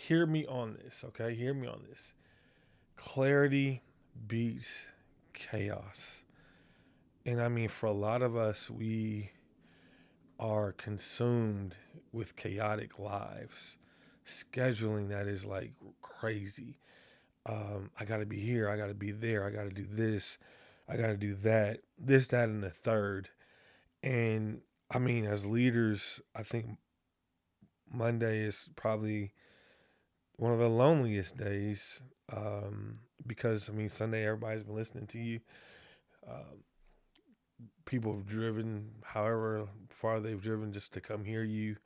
hear me on this, okay? Hear me on this. Clarity beats chaos. And I mean, for a lot of us, we are consumed with chaotic lives, scheduling that is like crazy. I got to be here. I got to be there. I got to do this. I got to do that. This, that, and the third. And I mean, as leaders, I think Monday is probably one of the loneliest days because, I mean, Sunday, everybody's been listening to you. Uh, People have driven however far they've driven just to come hear you.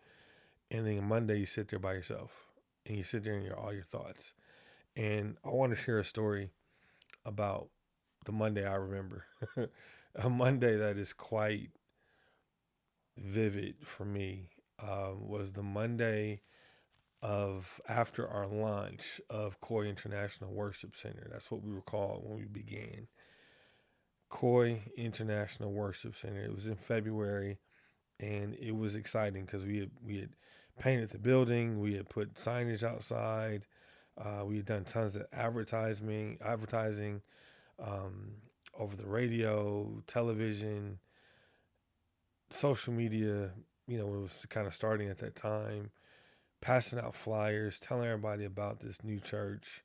And then Monday, you sit there by yourself and you sit there and all your thoughts. And I want to share a story about the Monday I remember. A Monday that is quite vivid for me was the Monday of after our launch of Coy International Worship Center. That's what we were called when we began. Coy International Worship Center. It was in February, and it was exciting because we had painted the building, we had put signage outside, we had done tons of advertising over the radio, television, social media. You know, it was kind of starting at that time. Passing out flyers, telling everybody about this new church.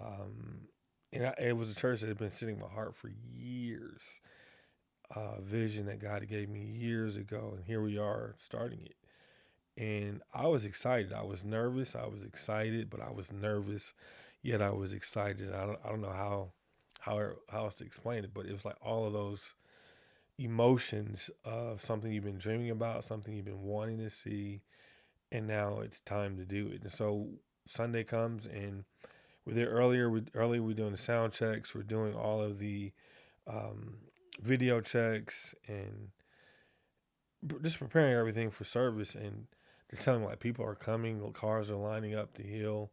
Um, it was a church that had been sitting in my heart for years. Vision that God gave me years ago, and here we are starting it. And I was excited. I was nervous. I was excited, but I was nervous. Yet I was excited. I don't know how else to explain it, but it was like all of those emotions of something you've been dreaming about, something you've been wanting to see, and now it's time to do it. And so Sunday comes, and we're there earlier. We're doing the sound checks. We're doing all of the um, video checks and just preparing everything for service. And they're telling me like people are coming, the cars are lining up the hill,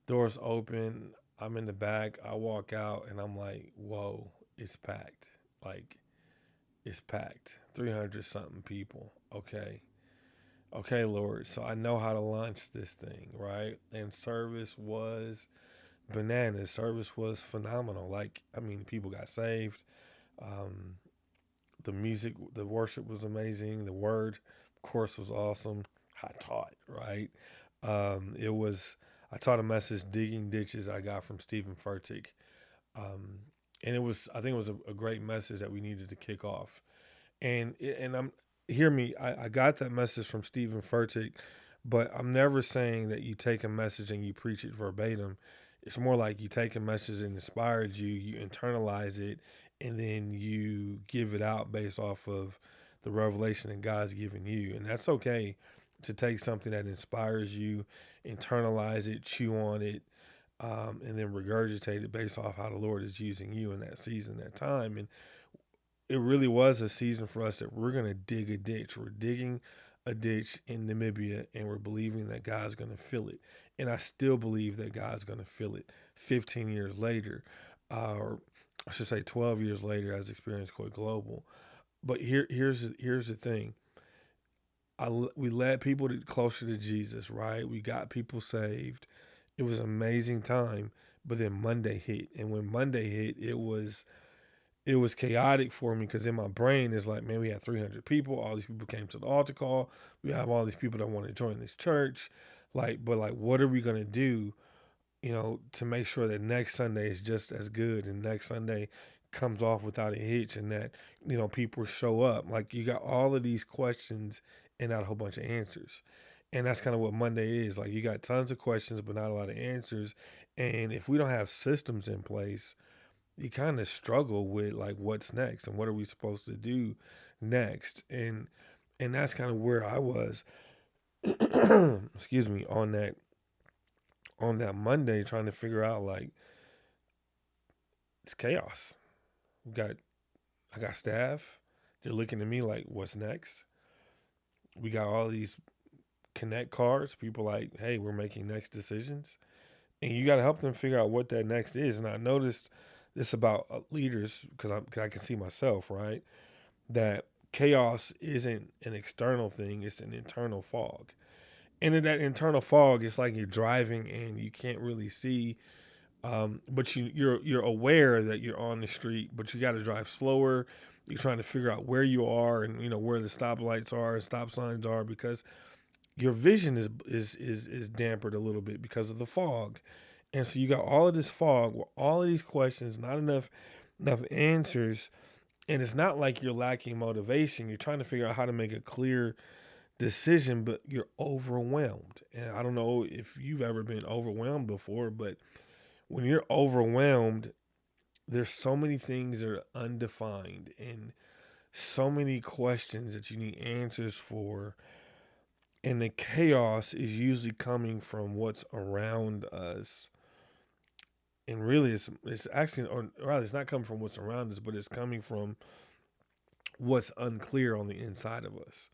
doors open. I'm in the back. I walk out, and I'm like, whoa, it's packed. Like it's packed. 300 something people. Okay, Lord. So I know how to launch this thing, right? And service was bananas. Service was phenomenal. Like, I mean, people got saved. Um, the music, the worship was amazing. The word, of course, was awesome. I taught, right? It was, I taught a message, Digging Ditches, I got from Stephen Furtick. Um, and I think it was a great message that we needed to kick off. And hear me, I got that message from Stephen Furtick, but I'm never saying that you take a message and you preach it verbatim. It's more like you take a message that inspired you, you internalize it, and then you give it out based off of the revelation that God's given you. And that's okay to take something that inspires you, internalize it, chew on it, and then regurgitate it based off how the Lord is using you in that season, that time. And it really was a season for us that we're going to dig a ditch. We're digging a ditch in Namibia, and we're believing that God's going to fill it. And I still believe that God's going to fill it 15 years later, or I should say 12 years later as Experience Quite Global. But here's the thing. We led people closer to Jesus, right? We got people saved. It was an amazing time. But then Monday hit. And when Monday hit, it was chaotic for me because in my brain it's like, man, we had 300 people. All these people came to the altar call. We have all these people that want to join this church. But what are we gonna do? To make sure that next Sunday is just as good and next Sunday comes off without a hitch and that people show up. Like you got all of these questions and not a whole bunch of answers. And that's kind of what Monday is. Like you got tons of questions but not a lot of answers. And if we don't have systems in place, you kind of struggle with like what's next and what are we supposed to do next. And that's kind of where I was excuse me, on that Monday, trying to figure out like it's chaos. We got i got staff, they're looking at me like what's next. We got all these connect cards, people like, hey, we're making next decisions, and you got to help them figure out what that next is. And I noticed this about leaders because I can see myself, right? That chaos isn't an external thing, it's an internal fog. And in that internal fog, it's like you're driving and you can't really see, but you're aware that you're on the street, but you got to drive slower. You're trying to figure out where you are and where the stoplights are and stop signs are, because your vision is dampered a little bit because of the fog. And so you got all of this fog with all of these questions, not enough answers, and it's not like you're lacking motivation. You're trying to figure out how to make a clear decision, but you're overwhelmed. And I don't know if you've ever been overwhelmed before, but when you're overwhelmed, there's so many things that are undefined and so many questions that you need answers for. And the chaos is usually coming from what's around us. And really, it's actually, or rather, it's not coming from what's around us, but it's coming from what's unclear on the inside of us.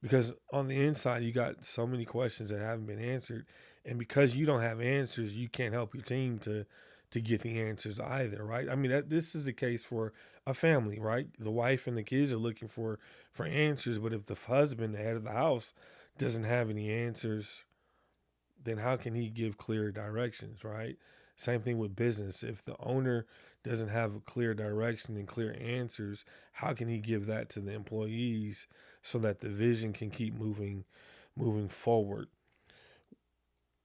Because on the inside, you got so many questions that haven't been answered, and because you don't have answers, you can't help your team to get the answers either, right? I mean, this is the case for a family, right? The wife and the kids are looking for answers, but if the husband, the head of the house, doesn't have any answers, then how can he give clear directions, right? Same thing with business. If the owner doesn't have a clear direction and clear answers, how can he give that to the employees so that the vision can keep moving forward?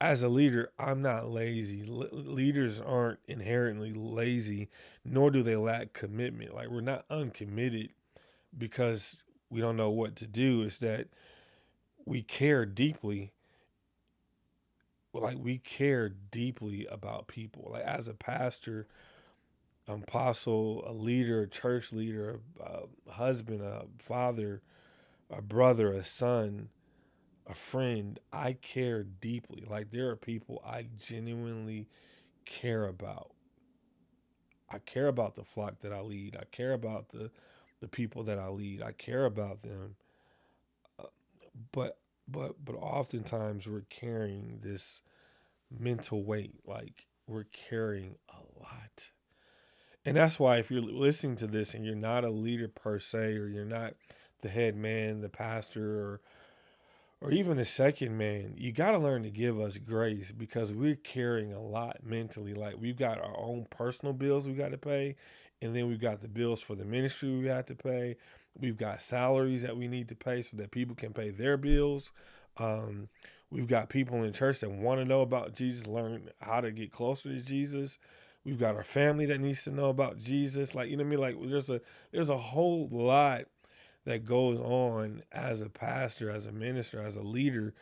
As a leader, I'm not lazy. Leaders aren't inherently lazy, nor do they lack commitment. Like, we're not uncommitted because we don't know what to do. It's that we care deeply. Like, we care deeply about people. Like, as a pastor, an apostle, a leader, a church leader, a husband, a father, a brother, a son, a friend, I care deeply. Like, there are people I genuinely care about. I care about the flock that I lead. I care about the people that I lead. I care about them. Uh, but but oftentimes we're carrying this mental weight. Like, we're carrying a lot. And that's why, if you're listening to this and you're not a leader per se, or you're not the head man, the pastor, or even the second man, you got to learn to give us grace, because we're carrying a lot mentally. Like, we've got our own personal bills we got to pay, and then we've got the bills for the ministry we have to pay. We've got salaries that we need to pay so that people can pay their bills. Um, we've got people in church that want to know about Jesus, learn how to get closer to Jesus. We've got our family that needs to know about Jesus. Like, you know what I mean? Like, there's a whole lot that goes on as a pastor, as a minister, as a leader.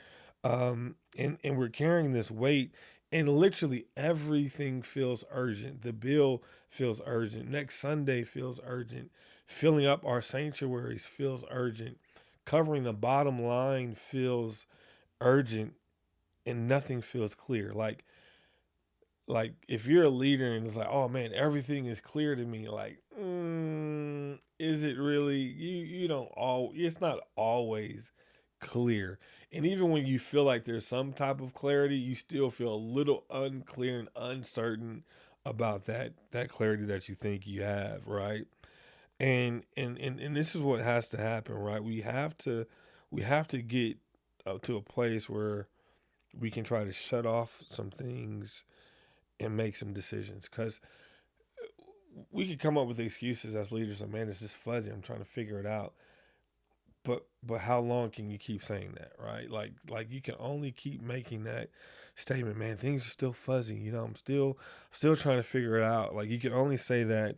And we're carrying this weight, and literally everything feels urgent. The bill feels urgent. Next Sunday feels urgent. Filling up our sanctuaries feels urgent. Covering the bottom line feels urgent, and nothing feels clear. Like if you're a leader and it's like, oh man, everything is clear to me, like, is it really? You don't all, it's not always clear. And even when you feel like there's some type of clarity, you still feel a little unclear and uncertain about that clarity that you think you have, right? And this is what has to happen, right? We have to get to a place where we can try to shut off some things and make some decisions, because we could come up with excuses as leaders of, man, it's just fuzzy, I'm trying to figure it out. But how long can you keep saying that, right? Like you can only keep making that statement, man, things are still fuzzy, I'm still trying to figure it out. Like, you can only say that,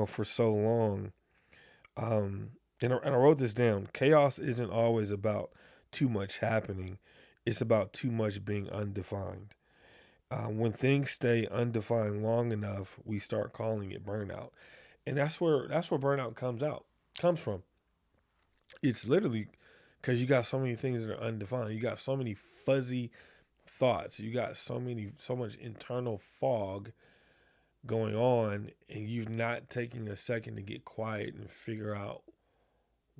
for so long. And I wrote this down. Chaos isn't always about too much happening, it's about too much being undefined. When things stay undefined long enough, we start calling it burnout, and that's where burnout comes from. It's literally because you got so many things that are undefined. You got so many fuzzy thoughts. You got so much internal fog going on, and you've not taken a second to get quiet and figure out,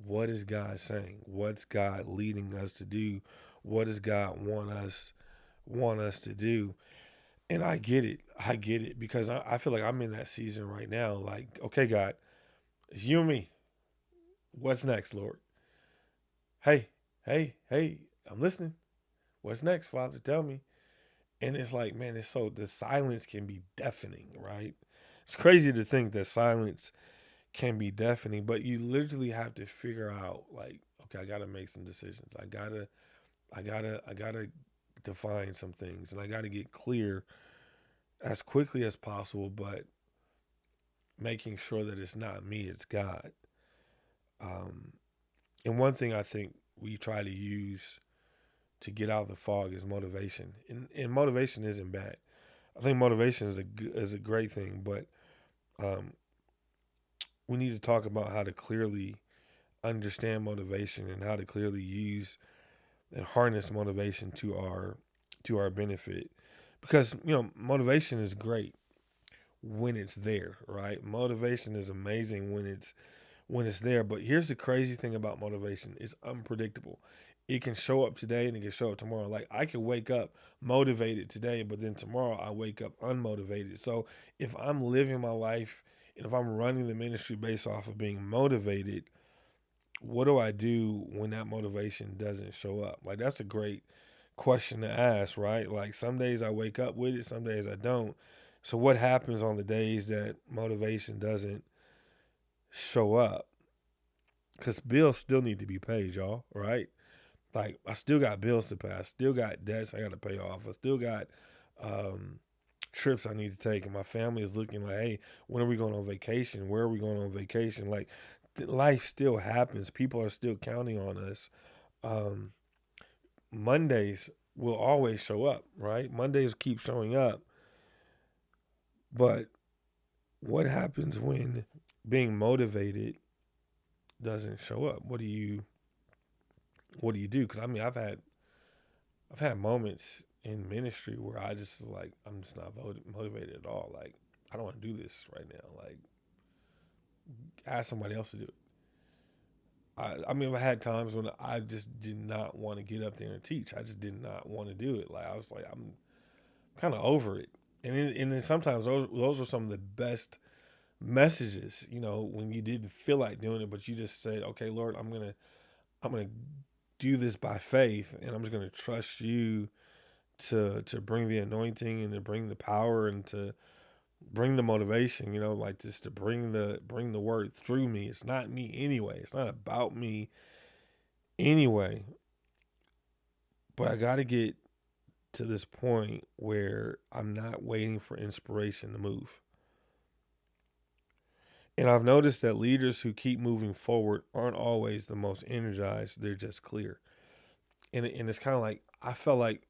what is God saying? What's God leading us to do? What does God want us to do? And I get it. I get it, because I feel like I'm in that season right now. Like, okay, God, it's you and me. What's next, Lord? Hey, hey, I'm listening. What's next, Father? Tell me. And it's like, man, it's so the silence can be deafening, right? It's crazy to think that silence can be deafening, but you literally have to figure out, like, okay, I gotta make some decisions. I gotta define some things, and I gotta get clear as quickly as possible, but making sure that it's not me, it's God. Um, and one thing I think we try to use to get out of the fog is motivation, and motivation isn't bad. I think motivation is a great thing, but um, we need to talk about how to clearly understand motivation and how to clearly use and harness motivation to our benefit. Because motivation is great when it's there, right? Motivation is amazing when it's there. But here's the crazy thing about motivation: it's unpredictable. It can show up today and it can show up tomorrow. Like I can wake up motivated today, but then tomorrow I wake up unmotivated. So if I'm living my life and if I'm running the ministry based off of being motivated, what do I do when that motivation doesn't show up? Like that's a great question to ask, right? Like some days I wake up with it, some days I don't. So what happens on the days that motivation doesn't show up? Because bills still need to be paid, y'all, right? Like I still got bills to pay. I still got debts I got to pay off. I still got um, trips I need to take, and my family is looking like, hey, when are we going on vacation? Where are we going on vacation? Like life still happens. People are still counting on us. Um, Mondays will always show up, right? Mondays keep showing up, but what happens when being motivated doesn't show up? What do you do? Because I mean, I've had moments in ministry where I just like I'm just not motivated at all. Like I don't want to do this right now. Like ask somebody else to do it. I mean, I had times when I just did not want to get up there and teach. I just did not want to do it. Like I was like, I'm kind of over it. And then sometimes those were some of the best messages. When you didn't feel like doing it, but you just said, "Okay, Lord, I'm gonna do this by faith, and I'm just gonna trust you to bring the anointing and to bring the power and to bring the motivation, like just to bring the word through me. It's not me anyway. It's not about me anyway. But I got to get to this point where I'm not waiting for inspiration to move. And I've noticed that leaders who keep moving forward aren't always the most energized. They're just clear. And it's kind of like I felt like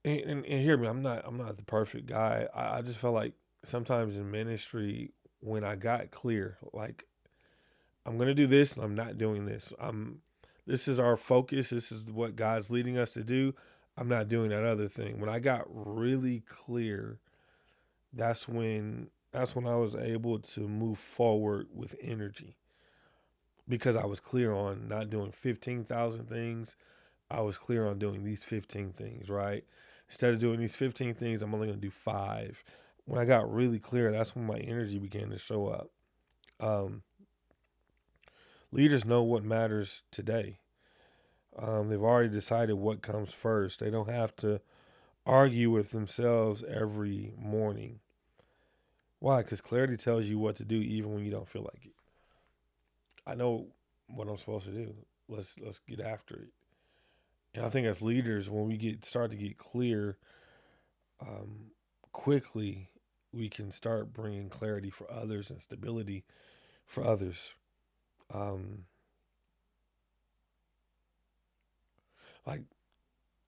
and hear me, I'm not the perfect guy. I just felt like sometimes in ministry when I got clear, like I'm gonna do this and I'm not doing this. This is our focus, this is what God's leading us to do. I'm not doing that other thing. When I got really clear, that's when I was able to move forward with energy. Because I was clear on not doing 15,000 things. I was clear on doing these 15 things, right? Instead of doing these 15 things, I'm only going to do five. When I got really clear, that's when my energy began to show up. Um, Leaders know what matters today. They've already decided what comes first. They don't have to argue with themselves every morning. Why? Because clarity tells you what to do even when you don't feel like it. I know what I'm supposed to do. Let's get after it. And I think as leaders, when we start to get clear, um, quickly, we can start bringing clarity for others and stability for others. Um, like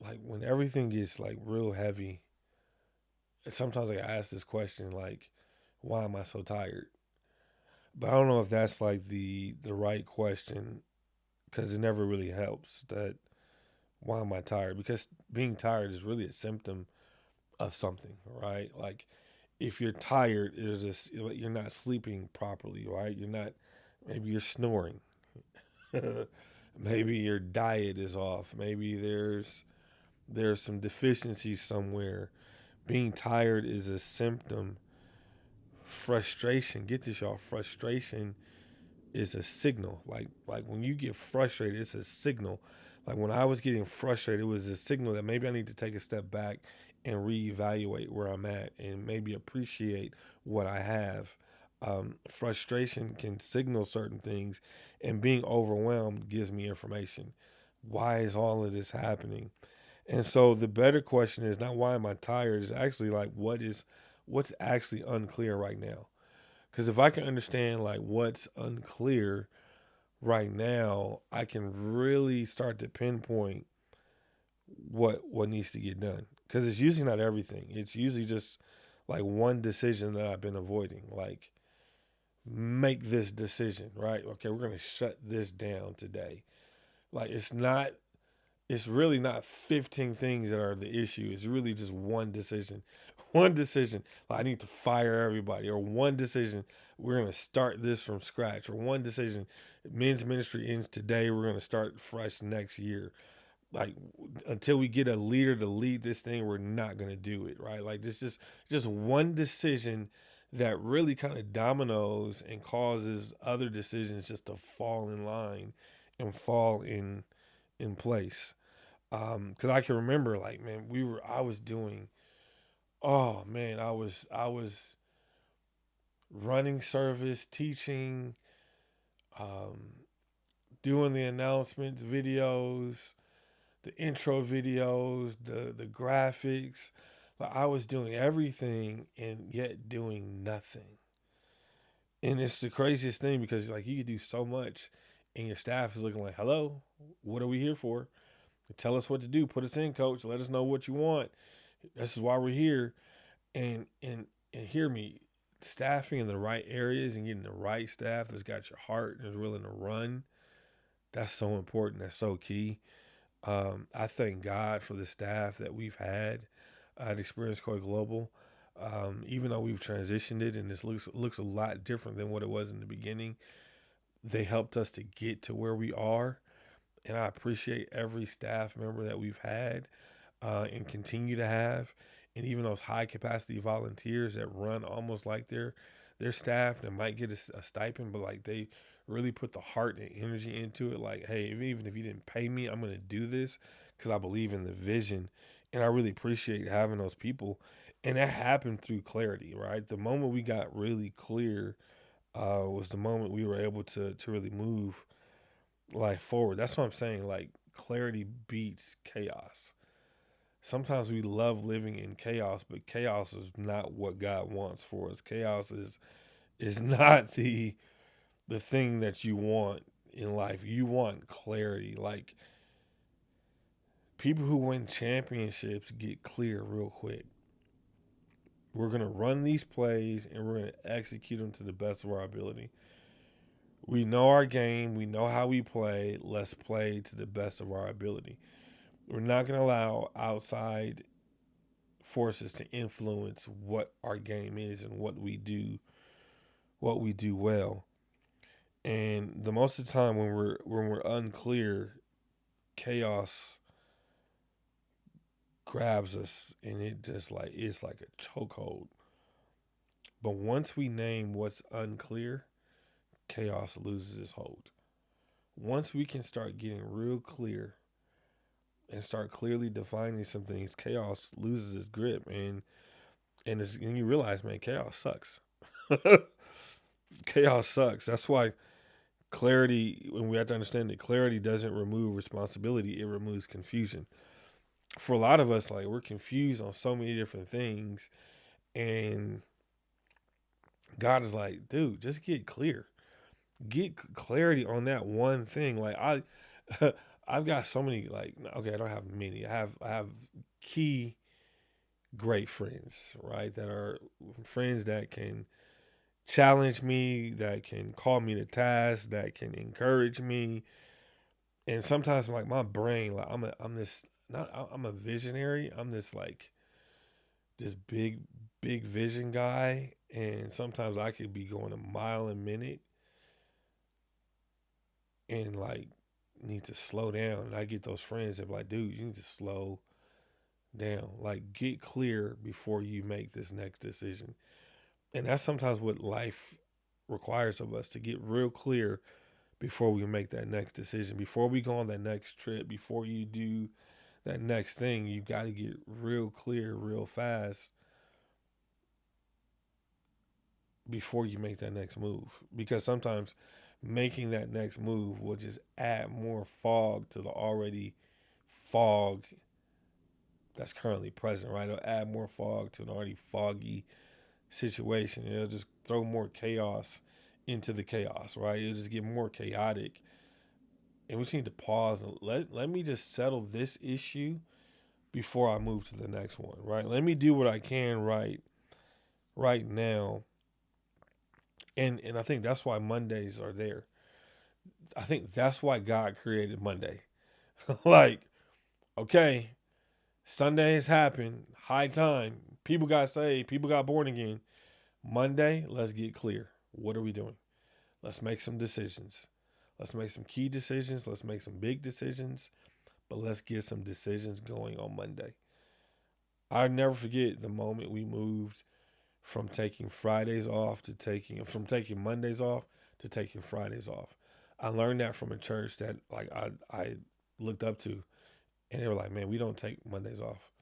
like when everything gets like real heavy, sometimes I ask this question like, why am I so tired? But I don't know if that's like the right question because it never really helps. That why am I tired? Because being tired is really a symptom of something, right? Like if you're tired, there's this you're not sleeping properly, right? You're not maybe you're snoring. Maybe your diet is off. Maybe there's some deficiencies somewhere. Being tired is a symptom. Frustration, get this y'all, frustration is a signal. Like when you get frustrated, it's a signal. Like when I was getting frustrated, it was a signal that maybe I need to take a step back and reevaluate where I'm at and maybe appreciate what I have. Frustration can signal certain things, and being overwhelmed gives me information. Why is all of this happening? And so the better question is not why am I tired? It's actually like what's actually unclear right now. Because if I can understand like what's unclear right now, I can really start to pinpoint what needs to get done. Because it's usually not everything. It's usually just like one decision that I've been avoiding. Like make this decision, right? Okay, we're gonna shut this down today. Like it's really not 15 things that are the issue. It's really just one decision. One decision, like I need to fire everybody, or one decision, we're going to start this from scratch, or one decision, men's ministry ends today, we're going to start fresh next year. Like until we get a leader to lead this thing, we're not going to do it, right? Like this just one decision that really kind of dominoes and causes other decisions just to fall in line and fall in place. Because I can remember, like, man, I was doing, oh man, I was running service, teaching, um, doing the announcements, videos, the intro videos, the graphics. Like, I was doing everything and yet doing nothing. And it's the craziest thing because like you could do so much, and your staff is looking like, "Hello, what are we here for? Tell us what to do. Put us in, coach. Let us know what you want. This is why we're here." And hear me, staffing in the right areas and getting the right staff that's got your heart and is willing to run. That's so important. That's so key. I thank God for the staff that we've had at Experience Core Global. Even though we've transitioned it and this looks a lot different than what it was in the beginning, they helped us to get to where we are. And I appreciate every staff member that we've had and continue to have, and even those high capacity volunteers that run almost like their staff that might get a stipend, but like they really put the heart and energy into it. Like, hey, even if you didn't pay me, I'm gonna do this because I believe in the vision, and I really appreciate having those people. And that happened through clarity, right? The moment we got really clear was the moment we were able to really move like forward. That's what I'm saying. Like clarity beats chaos. Sometimes we love living in chaos, but chaos is not what God wants for us. Chaos is not the thing that you want in life. You want clarity. Like people who win championships get clear real quick. We're gonna run these plays and we're gonna execute them to the best of our ability. We know our game. We know how we play. Let's play to the best of our ability. We're not going to allow outside forces to influence what our game is and what we do well. And the most of the time when we're unclear, chaos grabs us and it just like it's like a chokehold. But once we name what's unclear, chaos loses its hold. Once we can start getting real clear and start clearly defining some things, chaos loses its grip, and you realize, man, chaos sucks. Chaos sucks. That's why clarity, when we have to understand that clarity doesn't remove responsibility, it removes confusion. For a lot of us, like we're confused on so many different things, and God is like, dude, just get clear. Get clarity on that one thing. Like I've got so many like okay, I don't have many. I have key great friends, right? That are friends that can challenge me, that can call me to task, that can encourage me. And sometimes like my brain, like I'm this not I'm a visionary. I'm this like this big vision guy, and sometimes I could be going a mile a minute and like need to slow down. And I get those friends that be like, dude, you need to slow down. Like get clear before you make this next decision. And that's sometimes what life requires of us, to get real clear before we make that next decision, before we go on that next trip, before you do that next thing. You got to get real clear real fast before you make that next move, because sometimes making that next move will just add more fog to the already fog that's currently present, right? It'll add more fog to an already foggy situation. It'll just throw more chaos into the chaos, right? It'll just get more chaotic. And we just need to pause and let me just settle this issue before I move to the next one, right? Let me do what I can right now. And I think that's why Mondays are there. I think that's why God created Monday. Like, okay, Sunday has happened, high time. People got saved, people got born again. Monday, let's get clear. What are we doing? Let's make some decisions. Let's make some key decisions. Let's make some big decisions. But let's get some decisions going on Monday. I'll never forget the moment we moved from taking Fridays off to taking Mondays off to taking Fridays off. I learned that from a church that like I looked up to, and they were like, "Man, we don't take Mondays off.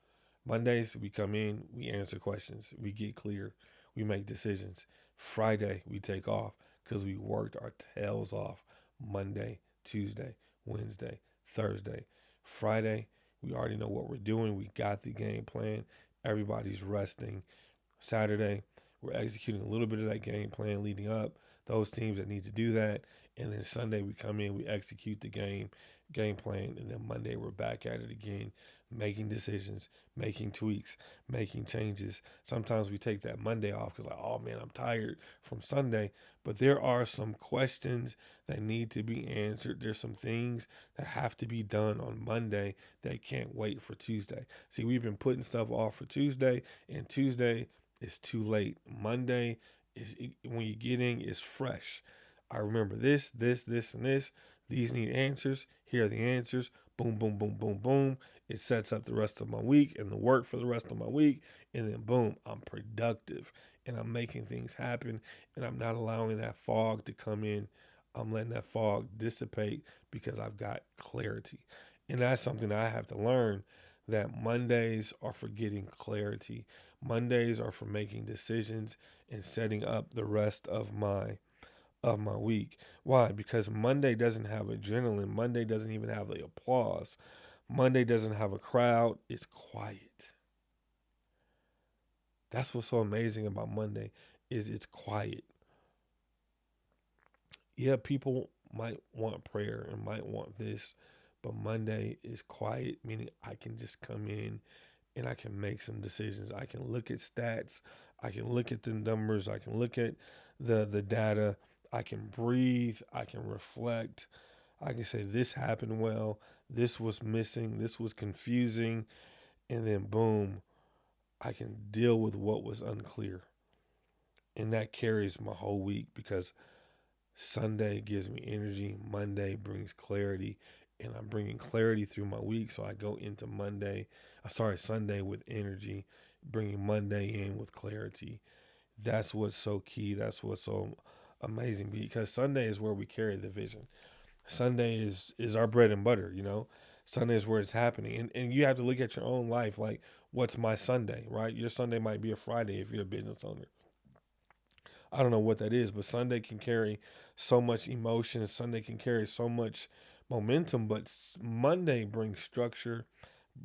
Mondays we come in, we answer questions, we get clear, we make decisions. Friday we take off because we worked our tails off. Monday, Tuesday, Wednesday, Thursday, Friday we already know what we're doing. We got the game plan. Everybody's resting. Saturday, we're executing a little bit of that game plan leading up. Those teams that need to do that. And then Sunday we come in, we execute the game plan, and then Monday we're back at it again, making decisions, making tweaks, making changes. Sometimes we take that Monday off because like, oh man, I'm tired from Sunday. But there are some questions that need to be answered. There's some things that have to be done on Monday that can't wait for Tuesday. See, we've been putting stuff off for Tuesday, and Tuesday is too late. Monday is when you get in, it's fresh. I remember this, and this. These need answers. Here are the answers. Boom, boom, boom, boom, boom. It sets up the rest of my week and the work for the rest of my week. And then boom, I'm productive and I'm making things happen, and I'm not allowing that fog to come in. I'm letting that fog dissipate because I've got clarity. And that's something that I have to learn, that Mondays are for getting clarity. Mondays are for making decisions and setting up the rest of my week. Why? Because Monday doesn't have adrenaline. Monday doesn't even have the applause. Monday doesn't have a crowd. It's quiet. That's what's so amazing about Monday is it's quiet. Yeah, people might want prayer and might want this, but Monday is quiet, meaning I can just come in and I can make some decisions. I can look at stats, I can look at the numbers, I can look at the data, I can breathe, I can reflect. I can say this happened well, this was missing, this was confusing, and then boom, I can deal with what was unclear. And that carries my whole week because Sunday gives me energy, Monday brings clarity, and I'm bringing clarity through my week. So I go into Sunday with energy, bringing Monday in with clarity. That's what's so key. That's what's so amazing because Sunday is where we carry the vision. Sunday is our bread and butter, you know. Sunday is where it's happening. And you have to look at your own life like, what's my Sunday, right? Your Sunday might be a Friday if you're a business owner. I don't know what that is, but Sunday can carry so much emotion. Sunday can carry so much momentum, but Monday brings structure.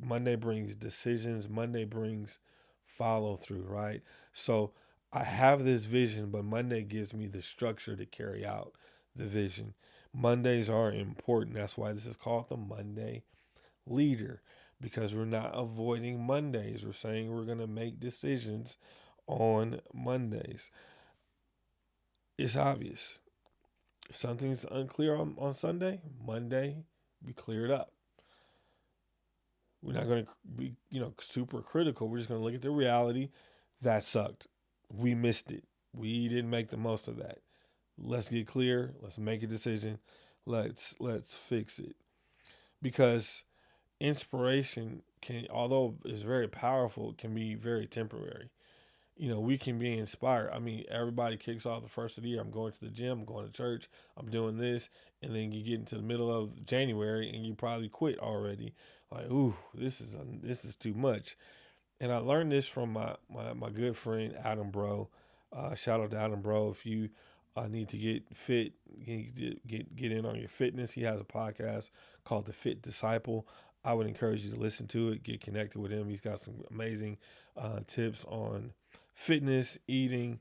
Monday brings decisions. Monday brings follow through, right? So I have this vision, but Monday gives me the structure to carry out the vision. Mondays are important. That's why this is called the Monday leader, because we're not avoiding Mondays. We're saying we're going to make decisions on Mondays. It's obvious. If something's unclear on Sunday, Monday, we clear it up. We're not going to be, super critical. We're just going to look at the reality. That sucked. We missed it. We didn't make the most of that. Let's get clear. Let's make a decision. Let's fix it. Because inspiration can, although it's very powerful, can be very temporary. we can be inspired. I mean, everybody kicks off the first of the year. I'm going to the gym, I'm going to church, I'm doing this. And then you get into the middle of January and you probably quit already. Like, ooh, this is too much. And I learned this from my good friend Adam Bro. Shout out to Adam Bro. If you need to get fit, get in on your fitness, he has a podcast called The Fit Disciple. I would encourage you to listen to it, get connected with him. He's got some amazing tips on fitness, eating.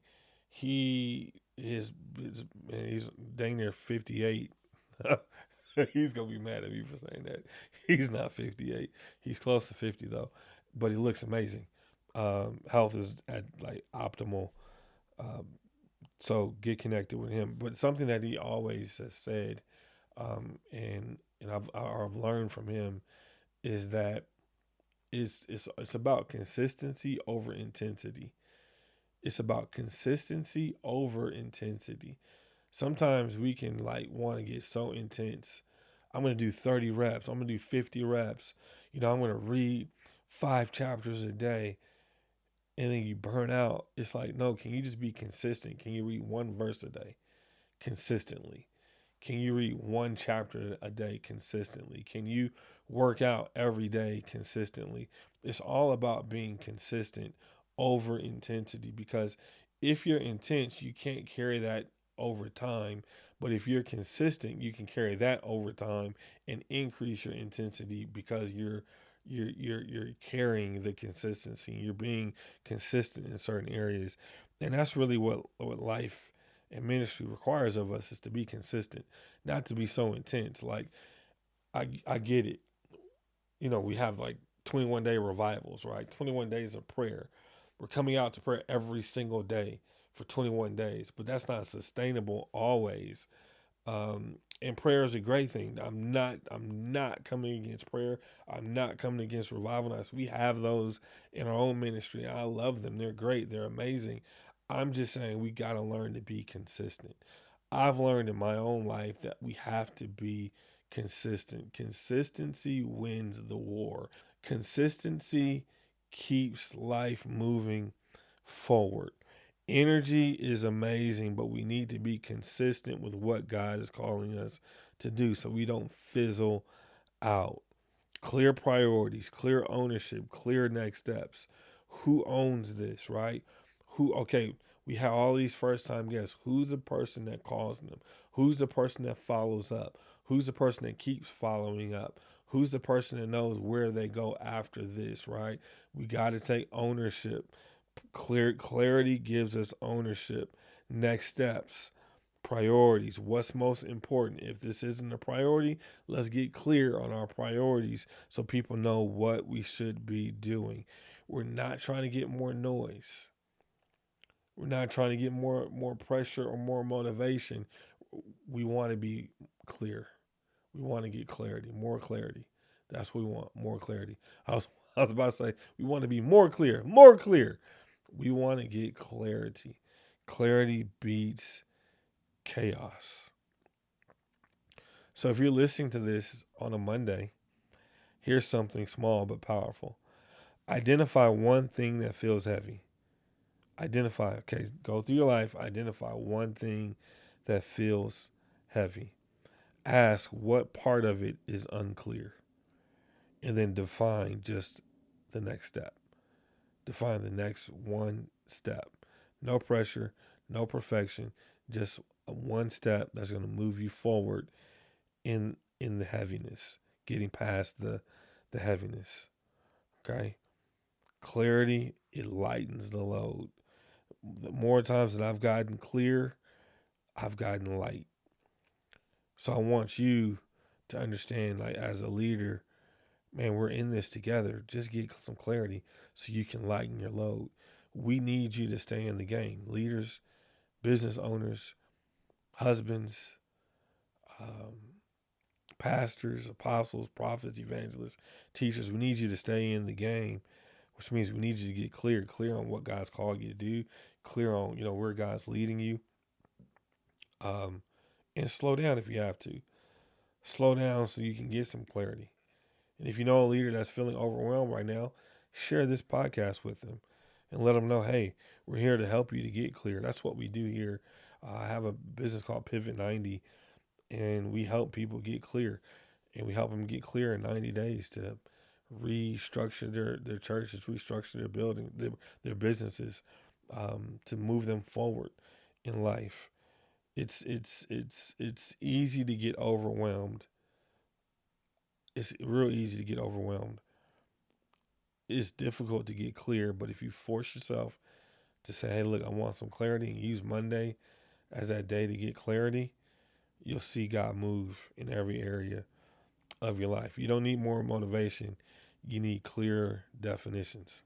He is man, he's dang near 58. He's gonna be mad at me for saying that. He's not 58. He's close to 50 though, but he looks amazing. Health is at like optimal. Um, so get connected with him. But something that he always has said, and I've learned from him is that it's about consistency over intensity. It's about consistency over intensity. Sometimes we can like want to get so intense. I'm going to do 30 reps. I'm going to do 50 reps. I'm going to read 5 chapters a day, and then you burn out. It's like, no, can you just be consistent? Can you read one verse a day consistently? Can you read one chapter a day consistently? Can you work out every day consistently? It's all about being consistent over intensity, because if you're intense, you can't carry that over time. But if you're consistent, you can carry that over time and increase your intensity, because you're carrying the consistency. You're being consistent in certain areas, and that's really what life and ministry requires of us, is to be consistent, not to be so intense. Like I get it. We have like 21-day revivals, right? 21 days of prayer. We're coming out to prayer every single day for 21 days, but that's not sustainable always. And prayer is a great thing. I'm not coming against prayer. I'm not coming against revival nights. We have those in our own ministry. I love them. They're great. They're amazing. I'm just saying we got to learn to be consistent. I've learned in my own life that we have to be consistent. Consistency wins the war. Consistency keeps life moving forward. Energy is amazing, but we need to be consistent with what God is calling us to do so we don't fizzle out. Clear priorities, clear ownership, clear next steps. Who owns this, right? Okay, we have all these first time guests. Who's the person that calls them? Who's the person that follows up? Who's the person that keeps following up? Who's the person that knows where they go after this, right? We got to take ownership. Clarity gives us ownership. Next steps, priorities. What's most important? If this isn't a priority, let's get clear on our priorities so people know what we should be doing. We're not trying to get more noise. We're not trying to get more pressure or more motivation. We want to be clear. We want to get clarity, more clarity. That's what we want, more clarity. I was about to say we want to be more clear, more clear. We want to get clarity. Clarity beats chaos. So if you're listening to this on a Monday, here's something small but powerful. Identify one thing that feels heavy. Go through your life, identify one thing that feels heavy. Ask what part of it is unclear, and then define just the next step. Define the next one step. No pressure, no perfection, just one step that's going to move you forward in the heaviness, getting past the heaviness. Okay? Clarity, it lightens the load. The more times that I've gotten clear, I've gotten light. So I want you to understand, like as a leader, man, we're in this together. Just get some clarity so you can lighten your load. We need you to stay in the game. Leaders, business owners, husbands, um, pastors, apostles, prophets, evangelists, teachers, we need you to stay in the game, which means we need you to get clear on what God's called you to do, clear on, where God's leading you, um, and slow down if you have to. Slow down so you can get some clarity. And if you know a leader that's feeling overwhelmed right now, share this podcast with them. and let them know, hey, we're here to help you to get clear. That's what we do here. I have a business called Pivot 90, and we help people get clear, and we help them get clear in 90 days to restructure their churches, restructure their building, their businesses, to move them forward in life. It's easy to get overwhelmed. It's real easy to get overwhelmed. It's difficult to get clear, but if you force yourself to say, hey, look, I want some clarity, and use Monday as that day to get clarity, you'll see God move in every area of your life. You don't need more motivation, you need clear definitions.